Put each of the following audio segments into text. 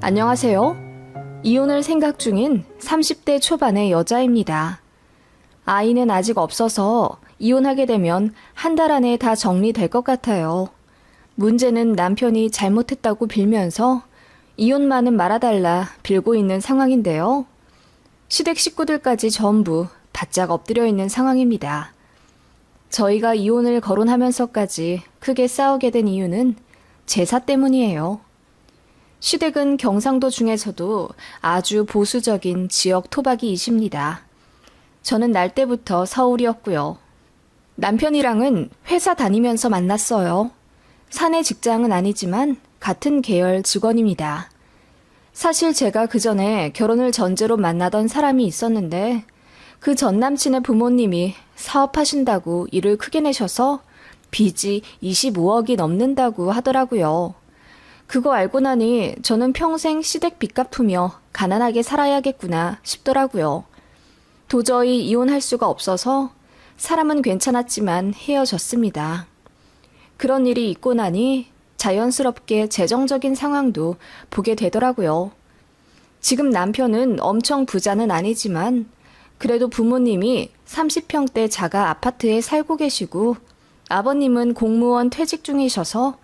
안녕하세요. 이혼을 생각 중인 30대 초반의 여자입니다. 아이는 아직 없어서 이혼하게 되면 한 달 안에 다 정리될 것 같아요. 문제는 남편이 잘못했다고 빌면서 이혼만은 말아달라 빌고 있는 상황인데요. 시댁 식구들까지 전부 바짝 엎드려 있는 상황입니다. 저희가 이혼을 거론하면서까지 크게 싸우게 된 이유는 제사 때문이에요. 시댁은 경상도 중에서도 아주 보수적인 지역 토박이이십니다. 저는 날 때부터 서울이었고요. 남편이랑은 회사 다니면서 만났어요. 사내 직장은 아니지만 같은 계열 직원입니다. 사실 제가 그 전에 결혼을 전제로 만나던 사람이 있었는데 그 전 남친의 부모님이 사업하신다고 일을 크게 내셔서 빚이 25억이 넘는다고 하더라고요. 그거 알고 나니 저는 평생 시댁 빚 갚으며 가난하게 살아야겠구나 싶더라고요. 도저히 이혼할 수가 없어서 사람은 괜찮았지만 헤어졌습니다. 그런 일이 있고 나니 자연스럽게 재정적인 상황도 보게 되더라고요. 지금 남편은 엄청 부자는 아니지만 그래도 부모님이 30평대 자가 아파트에 살고 계시고 아버님은 공무원 퇴직 중이셔서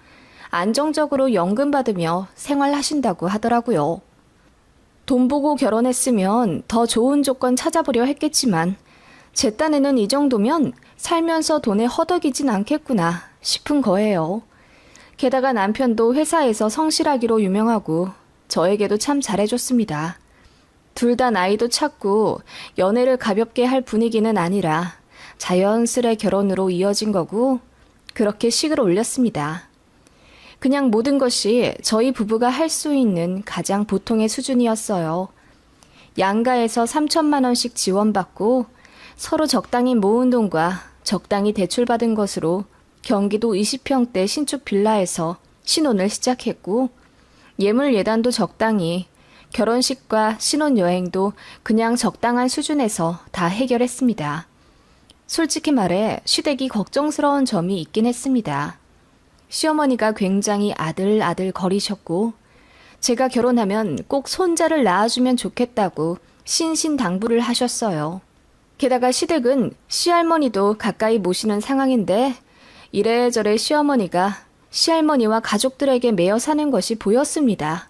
안정적으로 연금 받으며 생활하신다고 하더라고요. 돈 보고 결혼했으면 더 좋은 조건 찾아보려 했겠지만 제 딴에는 이 정도면 살면서 돈에 허덕이진 않겠구나 싶은 거예요. 게다가 남편도 회사에서 성실하기로 유명하고 저에게도 참 잘해줬습니다. 둘 다 나이도 찼고 연애를 가볍게 할 분위기는 아니라 자연스레 결혼으로 이어진 거고 그렇게 식을 올렸습니다. 그냥 모든 것이 저희 부부가 할 수 있는 가장 보통의 수준이었어요. 양가에서 3천만 원씩 지원받고 서로 적당히 모은 돈과 적당히 대출받은 것으로 경기도 20평대 신축 빌라에서 신혼을 시작했고 예물 예단도 적당히 결혼식과 신혼여행도 그냥 적당한 수준에서 다 해결했습니다. 솔직히 말해 시댁이 걱정스러운 점이 있긴 했습니다. 시어머니가 굉장히 아들아들 거리셨고 제가 결혼하면 꼭 손자를 낳아주면 좋겠다고 신신당부를 하셨어요. 게다가 시댁은 시할머니도 가까이 모시는 상황인데 이래저래 시어머니가 시할머니와 가족들에게 매여 사는 것이 보였습니다.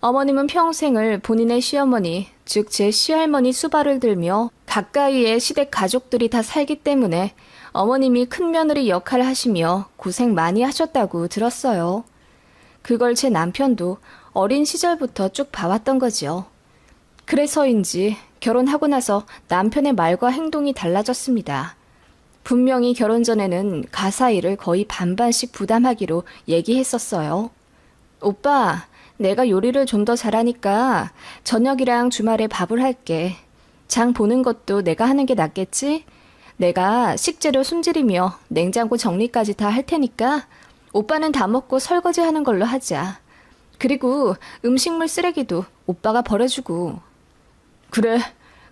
어머님은 평생을 본인의 시어머니, 즉 제 시할머니 수발을 들며 가까이에 시댁 가족들이 다 살기 때문에 어머님이 큰며느리 역할을 하시며 고생 많이 하셨다고 들었어요. 그걸 제 남편도 어린 시절부터 쭉 봐왔던 거지요. 그래서인지 결혼하고 나서 남편의 말과 행동이 달라졌습니다. 분명히 결혼 전에는 가사 일을 거의 반반씩 부담하기로 얘기했었어요. 오빠, 내가 요리를 좀 더 잘하니까 저녁이랑 주말에 밥을 할게. 장 보는 것도 내가 하는 게 낫겠지? 내가 식재료 손질이며 냉장고 정리까지 다 할 테니까 오빠는 다 먹고 설거지 하는 걸로 하자. 그리고 음식물 쓰레기도 오빠가 버려주고. 그래,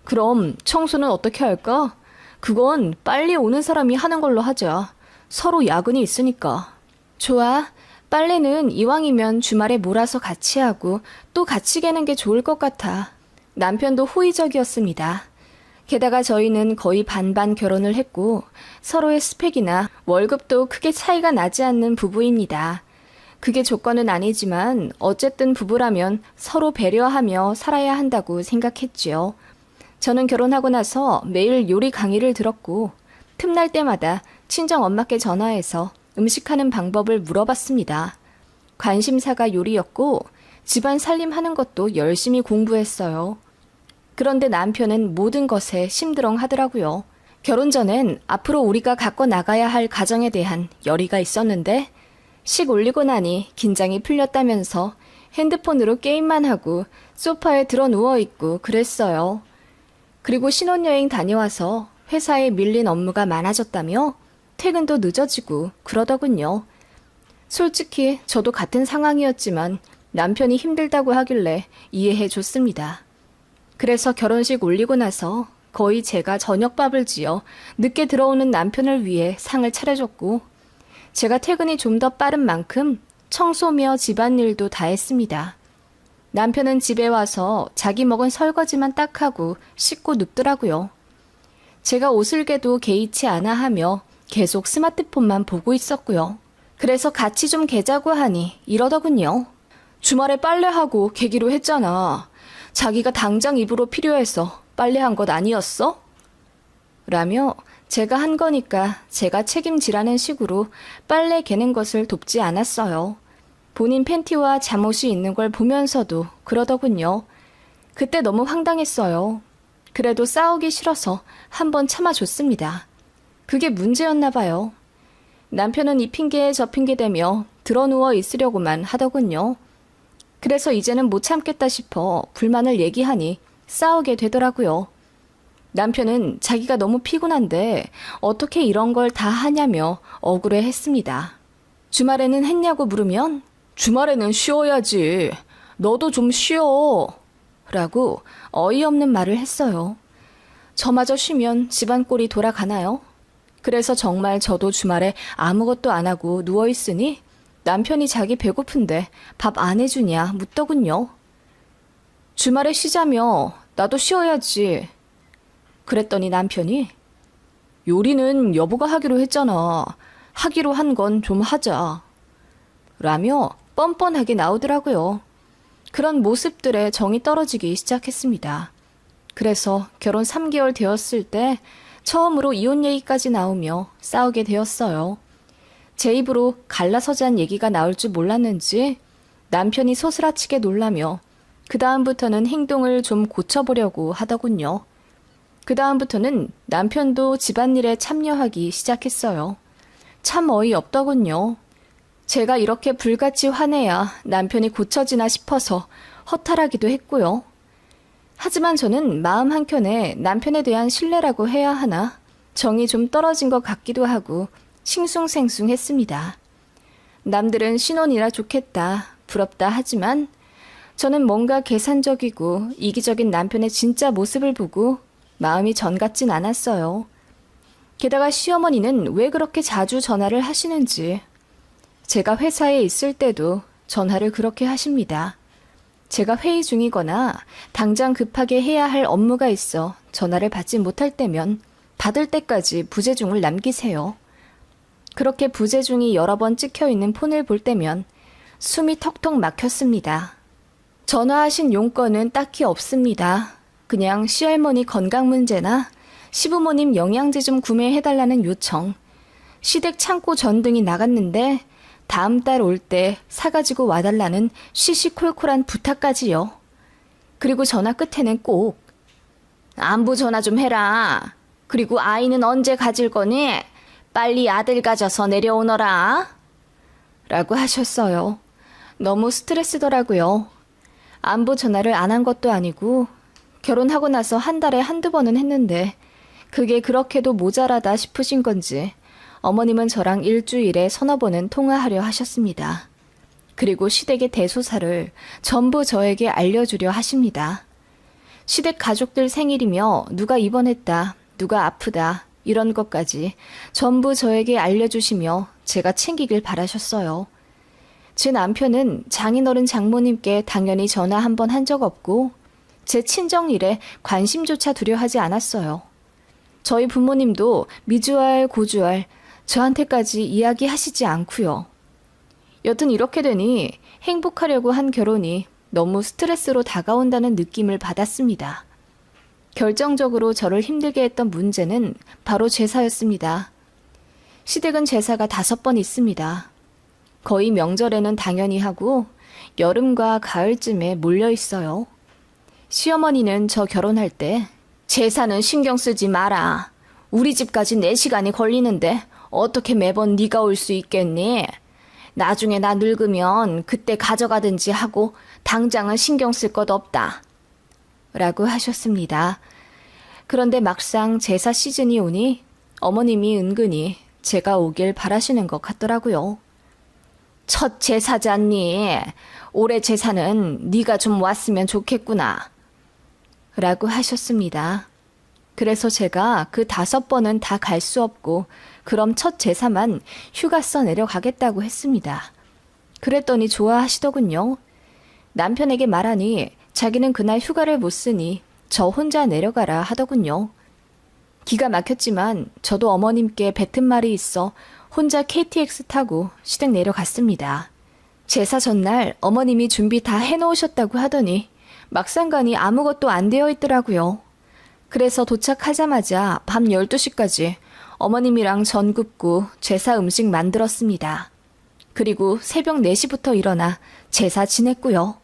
그럼 청소는 어떻게 할까? 그건 빨리 오는 사람이 하는 걸로 하자. 서로 야근이 있으니까. 좋아. 빨래는 이왕이면 주말에 몰아서 같이 하고 또 같이 개는 게 좋을 것 같아. 남편도 호의적이었습니다. 게다가 저희는 거의 반반 결혼을 했고 서로의 스펙이나 월급도 크게 차이가 나지 않는 부부입니다. 그게 조건은 아니지만 어쨌든 부부라면 서로 배려하며 살아야 한다고 생각했지요. 저는 결혼하고 나서 매일 요리 강의를 들었고 틈날 때마다 친정 엄마께 전화해서 음식하는 방법을 물어봤습니다. 관심사가 요리였고 집안 살림하는 것도 열심히 공부했어요. 그런데 남편은 모든 것에 심드렁 하더라고요. 결혼 전엔 앞으로 우리가 갖고 나가야 할 가정에 대한 열의가 있었는데 식 올리고 나니 긴장이 풀렸다면서 핸드폰으로 게임만 하고 소파에 들어 누워있고 그랬어요. 그리고 신혼여행 다녀와서 회사에 밀린 업무가 많아졌다며 퇴근도 늦어지고 그러더군요. 솔직히 저도 같은 상황이었지만 남편이 힘들다고 하길래 이해해 줬습니다. 그래서 결혼식 올리고 나서 거의 제가 저녁밥을 지어 늦게 들어오는 남편을 위해 상을 차려줬고 제가 퇴근이 좀 더 빠른 만큼 청소며 집안일도 다 했습니다. 남편은 집에 와서 자기 먹은 설거지만 딱 하고 씻고 눕더라고요. 제가 옷을 개도 개의치 않아 하며 계속 스마트폰만 보고 있었고요. 그래서 같이 좀 개자고 하니 이러더군요. 주말에 빨래하고 개기로 했잖아. 자기가 당장 입으로 필요해서 빨래한 것 아니었어? 라며 제가 한 거니까 제가 책임지라는 식으로 빨래 개는 것을 돕지 않았어요. 본인 팬티와 잠옷이 있는 걸 보면서도 그러더군요. 그때 너무 황당했어요. 그래도 싸우기 싫어서 한번 참아줬습니다. 그게 문제였나 봐요. 남편은 이 핑계에 저 핑계 대며 드러누워 있으려고만 하더군요. 그래서 이제는 못 참겠다 싶어 불만을 얘기하니 싸우게 되더라고요. 남편은 자기가 너무 피곤한데 어떻게 이런 걸 다 하냐며 억울해했습니다. 주말에는 했냐고 물으면 주말에는 쉬어야지. 너도 좀 쉬어. 라고 어이없는 말을 했어요. 저마저 쉬면 집안 꼴이 돌아가나요? 그래서 정말 저도 주말에 아무것도 안 하고 누워있으니 남편이 자기 배고픈데 밥 안 해주냐 묻더군요. 주말에 쉬자며 나도 쉬어야지. 그랬더니 남편이 요리는 여보가 하기로 했잖아. 하기로 한 건 좀 하자. 라며 뻔뻔하게 나오더라고요. 그런 모습들에 정이 떨어지기 시작했습니다. 그래서 결혼 3개월 되었을 때 처음으로 이혼 얘기까지 나오며 싸우게 되었어요. 제 입으로 갈라서자는 얘기가 나올 줄 몰랐는지 남편이 소스라치게 놀라며 그 다음부터는 행동을 좀 고쳐보려고 하더군요. 그 다음부터는 남편도 집안일에 참여하기 시작했어요. 참 어이없더군요. 제가 이렇게 불같이 화내야 남편이 고쳐지나 싶어서 허탈하기도 했고요. 하지만 저는 마음 한켠에 남편에 대한 신뢰라고 해야 하나 정이 좀 떨어진 것 같기도 하고 싱숭생숭했습니다. 남들은 신혼이라 좋겠다, 부럽다 하지만 저는 뭔가 계산적이고 이기적인 남편의 진짜 모습을 보고 마음이 전 같진 않았어요. 게다가 시어머니는 왜 그렇게 자주 전화를 하시는지 제가 회사에 있을 때도 전화를 그렇게 하십니다. 제가 회의 중이거나 당장 급하게 해야 할 업무가 있어 전화를 받지 못할 때면 받을 때까지 부재중을 남기세요. 그렇게 부재중이 여러 번 찍혀있는 폰을 볼 때면 숨이 턱턱 막혔습니다. 전화하신 용건은 딱히 없습니다. 그냥 시할머니 건강 문제나 시부모님 영양제 좀 구매해달라는 요청, 시댁 창고 전등이 나갔는데 다음 달 올 때 사가지고 와달라는 시시콜콜한 부탁까지요. 그리고 전화 끝에는 꼭 안부 전화 좀 해라. 그리고 아이는 언제 가질 거니? 빨리 아들 가져서 내려오너라. 라고 하셨어요. 너무 스트레스더라고요. 안부 전화를 안 한 것도 아니고 결혼하고 나서 한 달에 한두 번은 했는데 그게 그렇게도 모자라다 싶으신 건지 어머님은 저랑 일주일에 서너 번은 통화하려 하셨습니다. 그리고 시댁의 대소사를 전부 저에게 알려주려 하십니다. 시댁 가족들 생일이며 누가 입원했다, 누가 아프다 이런 것까지 전부 저에게 알려주시며 제가 챙기길 바라셨어요. 제 남편은 장인어른 장모님께 당연히 전화 한 번 한 적 없고 제 친정일에 관심조차 두려하지 않았어요. 저희 부모님도 미주알 고주알 저한테까지 이야기하시지 않고요. 여튼 이렇게 되니 행복하려고 한 결혼이 너무 스트레스로 다가온다는 느낌을 받았습니다. 결정적으로 저를 힘들게 했던 문제는 바로 제사였습니다. 시댁은 제사가 5번 있습니다. 거의 명절에는 당연히 하고 여름과 가을쯤에 몰려 있어요. 시어머니는 저 결혼할 때 제사는 신경 쓰지 마라. 우리 집까지 4시간이 걸리는데 어떻게 매번 네가 올 수 있겠니? 나중에 나 늙으면 그때 가져가든지 하고 당장은 신경 쓸 것 없다. 라고 하셨습니다. 그런데 막상 제사 시즌이 오니 어머님이 은근히 제가 오길 바라시는 것 같더라고요. 첫 제사잖니. 올해 제사는 네가 좀 왔으면 좋겠구나. 라고 하셨습니다. 그래서 제가 그 5번은 다 갈 수 없고 그럼 첫 제사만 휴가 써 내려가겠다고 했습니다. 그랬더니 좋아하시더군요. 남편에게 말하니 자기는 그날 휴가를 못 쓰니 저 혼자 내려가라 하더군요. 기가 막혔지만 저도 어머님께 뱉은 말이 있어 혼자 KTX 타고 시댁 내려갔습니다. 제사 전날 어머님이 준비 다 해놓으셨다고 하더니 막상 가니 아무것도 안 되어 있더라고요. 그래서 도착하자마자 밤 12시까지 어머님이랑 전 굽고 제사 음식 만들었습니다. 그리고 새벽 4시부터 일어나 제사 지냈고요.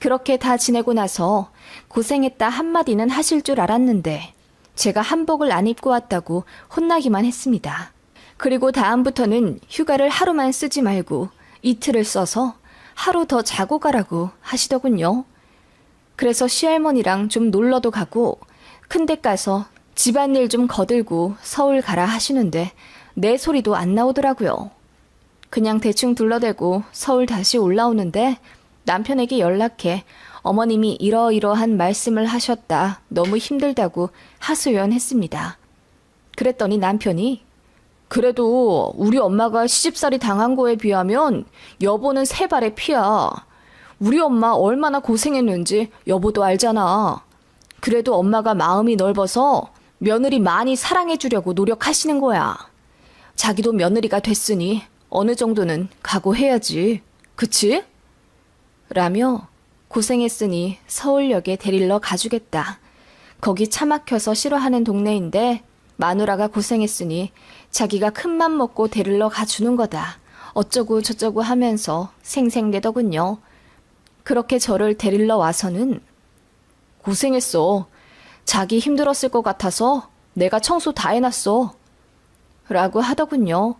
그렇게 다 지내고 나서 고생했다 한마디는 하실 줄 알았는데 제가 한복을 안 입고 왔다고 혼나기만 했습니다. 그리고 다음부터는 휴가를 하루만 쓰지 말고 이틀을 써서 하루 더 자고 가라고 하시더군요. 그래서 시할머니랑 좀 놀러도 가고 큰데 가서 집안일 좀 거들고 서울 가라 하시는데 내 소리도 안 나오더라고요. 그냥 대충 둘러대고 서울 다시 올라오는데 남편에게 연락해 어머님이 이러이러한 말씀을 하셨다. 너무 힘들다고 하소연했습니다. 그랬더니 남편이 그래도 우리 엄마가 시집살이 당한 거에 비하면 여보는 세 발의 피야. 우리 엄마 얼마나 고생했는지 여보도 알잖아. 그래도 엄마가 마음이 넓어서 며느리 많이 사랑해주려고 노력하시는 거야. 자기도 며느리가 됐으니 어느 정도는 각오해야지. 그치? 라며 고생했으니 서울역에 데리러 가주겠다. 거기 차 막혀서 싫어하는 동네인데 마누라가 고생했으니 자기가 큰맘 먹고 데리러 가주는 거다. 어쩌고 저쩌고 하면서 생색내더군요. 그렇게 저를 데리러 와서는 고생했어. 자기 힘들었을 것 같아서 내가 청소 다 해놨어. 라고 하더군요.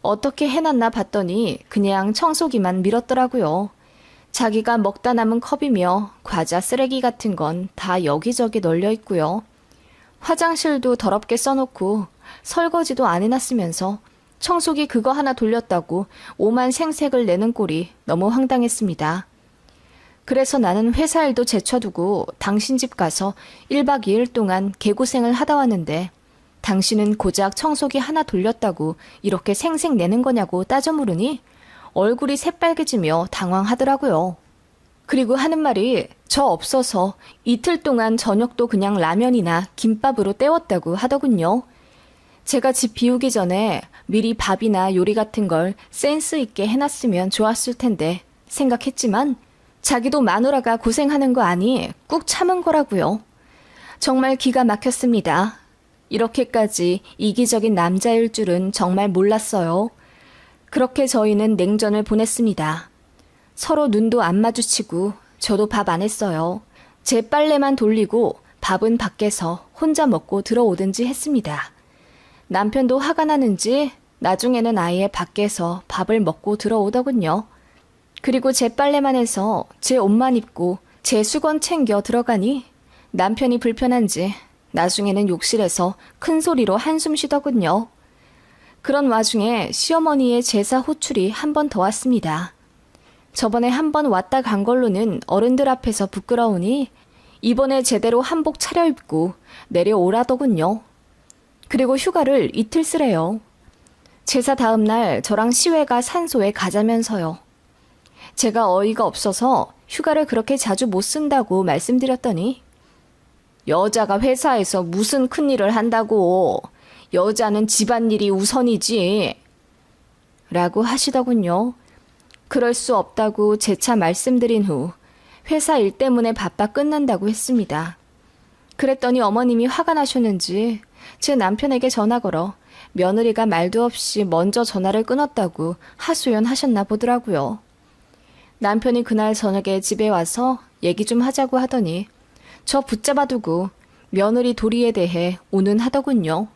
어떻게 해놨나 봤더니 그냥 청소기만 밀었더라고요. 자기가 먹다 남은 컵이며 과자 쓰레기 같은 건 다 여기저기 널려 있고요. 화장실도 더럽게 써놓고 설거지도 안 해놨으면서 청소기 그거 하나 돌렸다고 오만 생색을 내는 꼴이 너무 황당했습니다. 그래서 나는 회사 일도 제쳐두고 당신 집 가서 1박 2일 동안 개고생을 하다 왔는데 당신은 고작 청소기 하나 돌렸다고 이렇게 생색 내는 거냐고 따져 물으니 얼굴이 새빨개지며 당황하더라고요. 그리고 하는 말이 저 없어서 이틀 동안 저녁도 그냥 라면이나 김밥으로 때웠다고 하더군요. 제가 집 비우기 전에 미리 밥이나 요리 같은 걸 센스 있게 해놨으면 좋았을 텐데 생각했지만 자기도 마누라가 고생하는 거 아니 꾹 참은 거라고요. 정말 기가 막혔습니다. 이렇게까지 이기적인 남자일 줄은 정말 몰랐어요. 그렇게 저희는 냉전을 보냈습니다. 서로 눈도 안 마주치고 저도 밥 안 했어요. 제 빨래만 돌리고 밥은 밖에서 혼자 먹고 들어오든지 했습니다. 남편도 화가 나는지 나중에는 아예 밖에서 밥을 먹고 들어오더군요. 그리고 제 빨래만 해서 제 옷만 입고 제 수건 챙겨 들어가니 남편이 불편한지 나중에는 욕실에서 큰 소리로 한숨 쉬더군요. 그런 와중에 시어머니의 제사 호출이 한 번 더 왔습니다. 저번에 한 번 왔다 간 걸로는 어른들 앞에서 부끄러우니 이번에 제대로 한복 차려입고 내려오라더군요. 그리고 휴가를 이틀 쓰래요. 제사 다음 날 저랑 시외가 산소에 가자면서요. 제가 어이가 없어서 휴가를 그렇게 자주 못 쓴다고 말씀드렸더니 여자가 회사에서 무슨 큰일을 한다고. 여자는 집안일이 우선이지. 라고 하시더군요. 그럴 수 없다고 재차 말씀드린 후 회사 일 때문에 바빠 끝난다고 했습니다. 그랬더니 어머님이 화가 나셨는지 제 남편에게 전화 걸어 며느리가 말도 없이 먼저 전화를 끊었다고 하소연하셨나 보더라고요. 남편이 그날 저녁에 집에 와서 얘기 좀 하자고 하더니 저 붙잡아두고 며느리 도리에 대해 운운하더군요.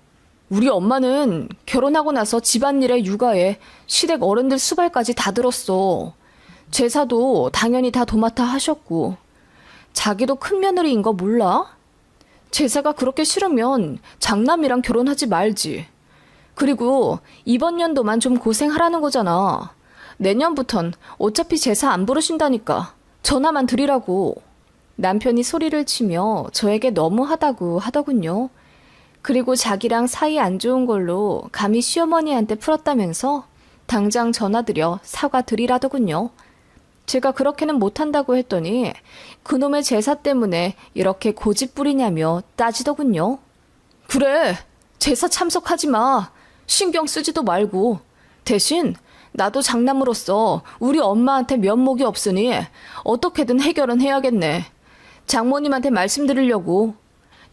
우리 엄마는 결혼하고 나서 집안일에 육아에 시댁 어른들 수발까지 다 들었어. 제사도 당연히 다 도맡아 하셨고 자기도 큰 며느리인 거 몰라? 제사가 그렇게 싫으면 장남이랑 결혼하지 말지. 그리고 이번 연도만 좀 고생하라는 거잖아. 내년부턴 어차피 제사 안 부르신다니까 전화만 드리라고. 남편이 소리를 치며 저에게 너무하다고 하더군요. 그리고 자기랑 사이 안 좋은 걸로 감히 시어머니한테 풀었다면서 당장 전화드려 사과드리라더군요. 제가 그렇게는 못한다고 했더니 그놈의 제사 때문에 이렇게 고집 부리냐며 따지더군요. 그래, 제사 참석하지 마. 신경 쓰지도 말고. 대신 나도 장남으로서 우리 엄마한테 면목이 없으니 어떻게든 해결은 해야겠네. 장모님한테 말씀드리려고.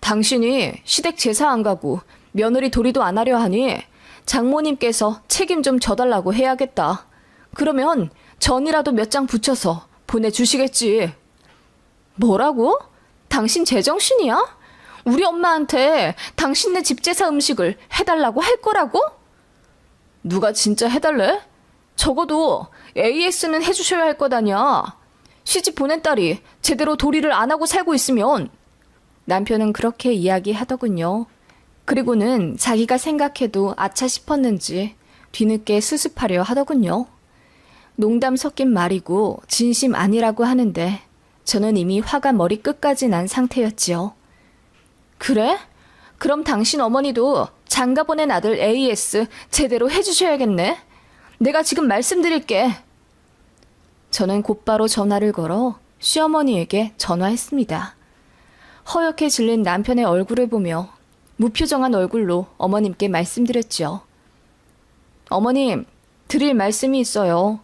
당신이 시댁 제사 안 가고 며느리 도리도 안 하려 하니 장모님께서 책임 좀 져달라고 해야겠다. 그러면 전이라도 몇 장 붙여서 보내주시겠지. 뭐라고? 당신 제정신이야? 우리 엄마한테 당신네 집 제사 음식을 해달라고 할 거라고? 누가 진짜 해달래? 적어도 AS는 해주셔야 할 거다냐. 시집 보낸 딸이 제대로 도리를 안 하고 살고 있으면. 남편은 그렇게 이야기하더군요. 그리고는 자기가 생각해도 아차 싶었는지 뒤늦게 수습하려 하더군요. 농담 섞인 말이고 진심 아니라고 하는데 저는 이미 화가 머리 끝까지 난 상태였지요. 그래? 그럼 당신 어머니도 장가 보낸 아들 AS 제대로 해주셔야겠네. 내가 지금 말씀드릴게. 저는 곧바로 전화를 걸어 시어머니에게 전화했습니다. 허옇게 질린 남편의 얼굴을 보며 무표정한 얼굴로 어머님께 말씀드렸죠. 어머님, 드릴 말씀이 있어요.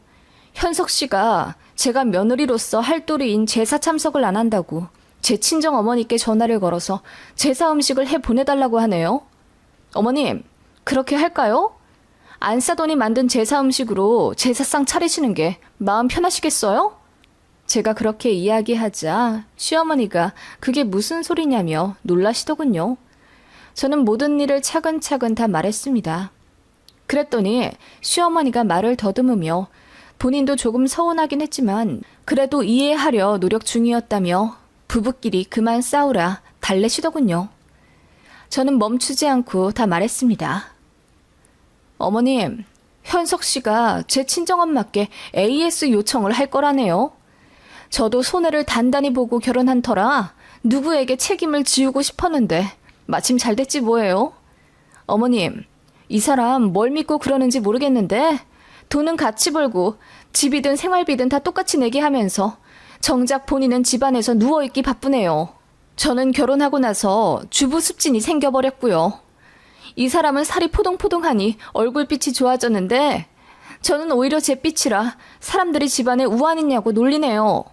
현석 씨가 제가 며느리로서 할도리인 제사 참석을 안 한다고 제 친정 어머니께 전화를 걸어서 제사 음식을 해 보내달라고 하네요. 어머님, 그렇게 할까요? 안 싸더니 만든 제사 음식으로 제사상 차리시는 게 마음 편하시겠어요? 제가 그렇게 이야기하자 시어머니가 그게 무슨 소리냐며 놀라시더군요. 저는 모든 일을 차근차근 다 말했습니다. 그랬더니 시어머니가 말을 더듬으며 본인도 조금 서운하긴 했지만 그래도 이해하려 노력 중이었다며 부부끼리 그만 싸우라 달래시더군요. 저는 멈추지 않고 다 말했습니다. 어머님, 현석 씨가 제 친정엄마께 AS 요청을 할 거라네요. 저도 손해를 단단히 보고 결혼한 터라 누구에게 책임을 지우고 싶었는데 마침 잘 됐지 뭐예요. 어머님, 이 사람 뭘 믿고 그러는지 모르겠는데 돈은 같이 벌고 집이든 생활비든 다 똑같이 내게 하면서 정작 본인은 집안에서 누워있기 바쁘네요. 저는 결혼하고 나서 주부 습진이 생겨버렸고요. 이 사람은 살이 포동포동하니 얼굴빛이 좋아졌는데 저는 오히려 잿빛이라 사람들이 집안에 우환 있냐고 놀리네요.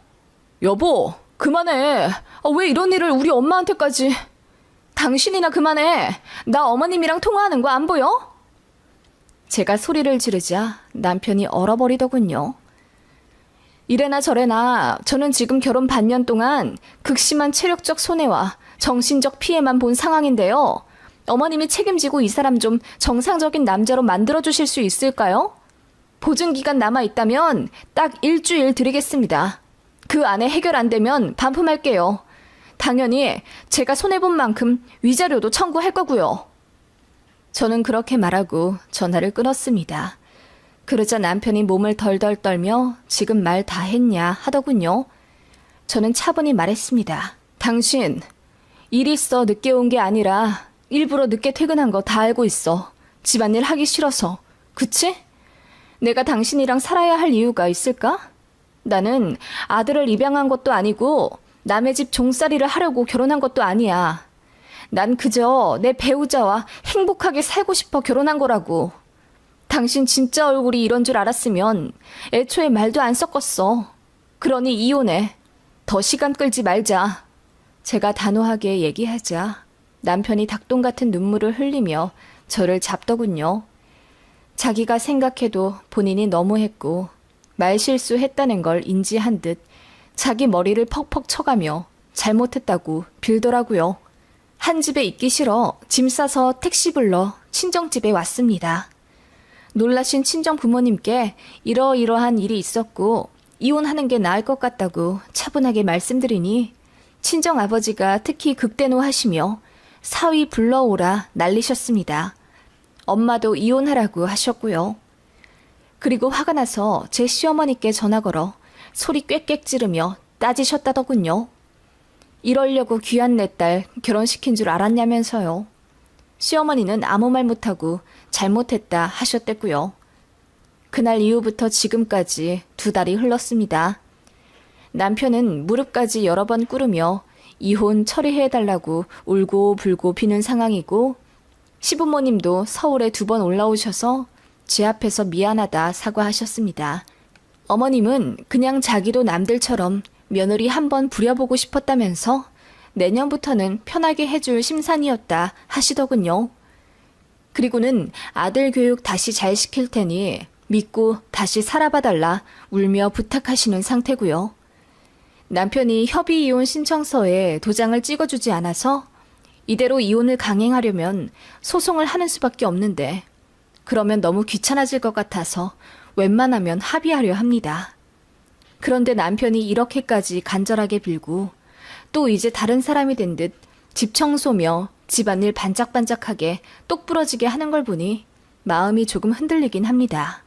여보, 그만해. 왜 이런 일을 우리 엄마한테까지. 당신이나 그만해. 나 어머님이랑 통화하는 거 안 보여? 제가 소리를 지르자 남편이 얼어버리더군요. 이래나 저래나 저는 지금 결혼 반년 동안 극심한 체력적 손해와 정신적 피해만 본 상황인데요. 어머님이 책임지고 이 사람 좀 정상적인 남자로 만들어주실 수 있을까요? 보증기간 남아있다면 딱 일주일 드리겠습니다. 그 안에 해결 안 되면 반품할게요. 당연히 제가 손해본 만큼 위자료도 청구할 거고요. 저는 그렇게 말하고 전화를 끊었습니다. 그러자 남편이 몸을 덜덜 떨며 지금 말 다 했냐 하더군요. 저는 차분히 말했습니다. 당신, 일 있어 늦게 온 게 아니라 일부러 늦게 퇴근한 거 다 알고 있어. 집안일 하기 싫어서. 그치? 내가 당신이랑 살아야 할 이유가 있을까? 나는 아들을 입양한 것도 아니고 남의 집 종살이를 하려고 결혼한 것도 아니야. 난 그저 내 배우자와 행복하게 살고 싶어 결혼한 거라고. 당신 진짜 얼굴이 이런 줄 알았으면 애초에 말도 안 섞었어. 그러니 이혼해. 더 시간 끌지 말자. 제가 단호하게 얘기하자 남편이 닭똥 같은 눈물을 흘리며 저를 잡더군요. 자기가 생각해도 본인이 너무했고 말실수했다는 걸 인지한 듯 자기 머리를 퍽퍽 쳐가며 잘못했다고 빌더라고요. 한 집에 있기 싫어 짐 싸서 택시 불러 친정집에 왔습니다. 놀라신 친정 부모님께 이러이러한 일이 있었고 이혼하는 게 나을 것 같다고 차분하게 말씀드리니 친정 아버지가 특히 극대노하시며 사위 불러오라 난리셨습니다. 엄마도 이혼하라고 하셨고요. 그리고 화가 나서 제 시어머니께 전화 걸어 소리 꽥꽥 지르며 따지셨다더군요. 이러려고 귀한 내 딸 결혼시킨 줄 알았냐면서요. 시어머니는 아무 말 못하고 잘못했다 하셨댔고요. 그날 이후부터 지금까지 2달이 흘렀습니다. 남편은 무릎까지 여러 번 꿇으며 이혼 처리해달라고 울고 불고 비는 상황이고, 시부모님도 서울에 2번 올라오셔서 제 앞에서 미안하다 사과하셨습니다. 어머님은 그냥 자기도 남들처럼 며느리 한번 부려보고 싶었다면서 내년부터는 편하게 해줄 심산이었다 하시더군요. 그리고는 아들 교육 다시 잘 시킬 테니 믿고 다시 살아봐달라 울며 부탁하시는 상태고요. 남편이 협의 이혼 신청서에 도장을 찍어주지 않아서 이대로 이혼을 강행하려면 소송을 하는 수밖에 없는데, 그러면 너무 귀찮아질 것 같아서 웬만하면 합의하려 합니다. 그런데 남편이 이렇게까지 간절하게 빌고 또 이제 다른 사람이 된 듯 집 청소며 집안일 반짝반짝하게 똑부러지게 하는 걸 보니 마음이 조금 흔들리긴 합니다.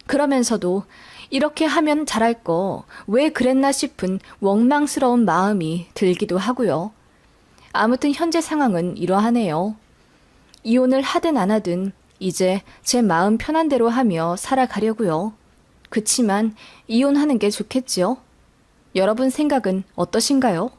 그러면서도 이렇게 하면 잘할 거 왜 그랬나 싶은 원망스러운 마음이 들기도 하고요. 아무튼 현재 상황은 이러하네요. 이혼을 하든 안 하든 이제 제 마음 편한 대로 하며 살아가려고요. 그치만 이혼하는 게 좋겠지요? 여러분 생각은 어떠신가요?